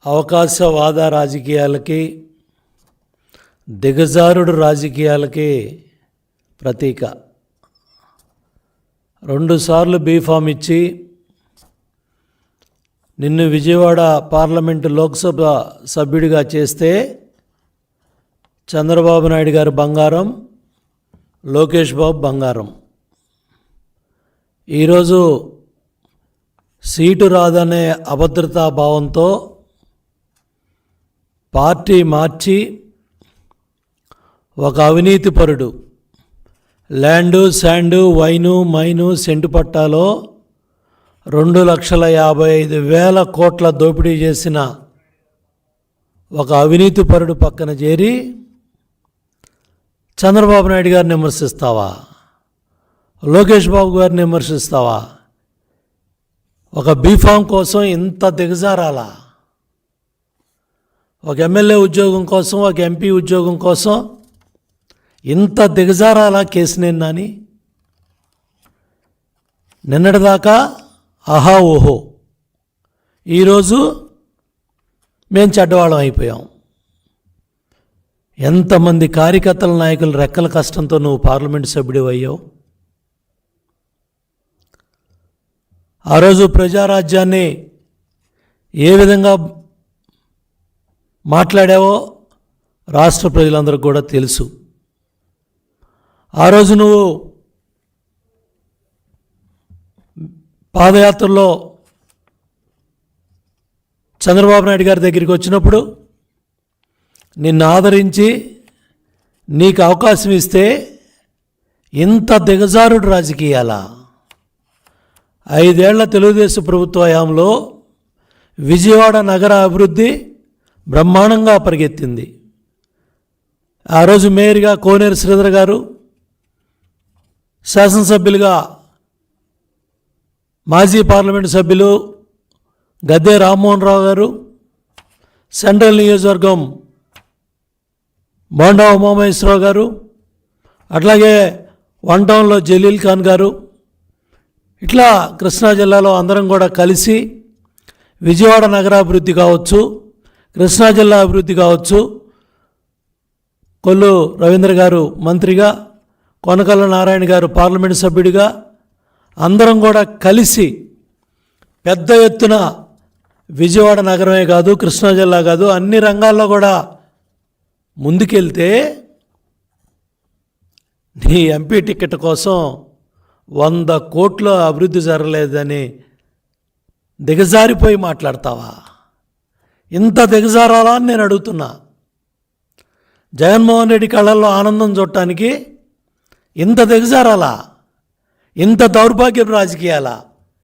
అవకాశవాద రాజకీయాలకి, దిగజారుడు రాజకీయాలకి ప్రతీక. 2 సార్లు బీఫామ్ ఇచ్చి నిన్ను విజయవాడ పార్లమెంటు లోక్సభ సభ్యుడిగా చేస్తే చంద్రబాబు నాయుడు గారు బంగారం, లోకేష్ బాబు బంగారం. ఈరోజు సీటు రాదనే అభద్రతా భావంతో పార్టీ మార్చి ఒక అవినీతిపరుడు land, sand, wine, mine, cent పట్టాలో 2,55,000 కోట్ల దోపిడీ చేసిన ఒక అవినీతిపరుడు పక్కన చేరి చంద్రబాబు నాయుడు గారిని విమర్శిస్తావా? లోకేష్ బాబు గారిని విమర్శిస్తావా? ఒక బీఫామ్ కోసం ఇంత దిగజారాలా? ఒక ఎమ్మెల్యే ఉద్యోగం కోసం, ఒక ఎంపీ ఉద్యోగం కోసం ఇంత దిగజారాలా కేసినేని నాని? నిన్నటిదాకా ఆహా ఓహో, ఈరోజు మేము చెడ్డవాళ్ళం అయిపోయాం. ఎంతమంది కార్యకర్తల నాయకులు రెక్కల కష్టంతో నువ్వు పార్లమెంటు సభ్యుడు అయ్యావు. ఆ రోజు ప్రజారాజ్యాన్ని ఏ విధంగా మాట్లాడావో రాష్ట్ర ప్రజలందరికీ కూడా తెలుసు. ఆ రోజు నువ్వు పాదయాత్రలో చంద్రబాబు నాయుడు గారి దగ్గరికి వచ్చినప్పుడు నిన్ను ఆదరించి నీకు అవకాశం ఇస్తే ఇంత దిగజారుడు రాజకీయాలా? 5 ఏళ్ల తెలుగుదేశం ప్రభుత్వ హయాంలో విజయవాడ నగర అభివృద్ధి బ్రహ్మాండంగా పరిగెత్తింది. ఆ రోజు మేయర్గా కోనేరు శ్రీధర్ గారు, శాసనసభ్యులుగా మాజీ పార్లమెంటు సభ్యులు గద్దె రామ్మోహన్ రావు గారు, సెంట్రల్ నియోజకవర్గం బోండా ఉమామహేశ్వరరావు గారు, అట్లాగే 1 టౌన్లో జలీల్ ఖాన్ గారు, ఇట్లా కృష్ణా జిల్లాలో అందరం కూడా కలిసి విజయవాడ నగరాభివృద్ధి కావచ్చు, కృష్ణా జిల్లా అభివృద్ధి కావచ్చు, కొల్లు రవీంద్ర గారు మంత్రిగా, కొనకళ్ళ నారాయణ గారు పార్లమెంటు సభ్యుడిగా అందరం కూడా కలిసి పెద్ద ఎత్తున విజయవాడ నగరమే కాదు, కృష్ణా జిల్లా కాదు, అన్ని రంగాల్లో కూడా ముందుకెళ్తే నీ ఎంపీ టికెట్ కోసం 100 కోట్ల అభివృద్ధి జరగలేదని దిగజారిపోయి మాట్లాడతావా? ఇంత దిగజారాలా అని నేను అడుగుతున్నా. జగన్మోహన్ రెడ్డి కళ్ళల్లో ఆనందం చూడటానికి ఇంత దిగజారాలా? ఇంత దౌర్భాగ్యపు రాజకీయాలా?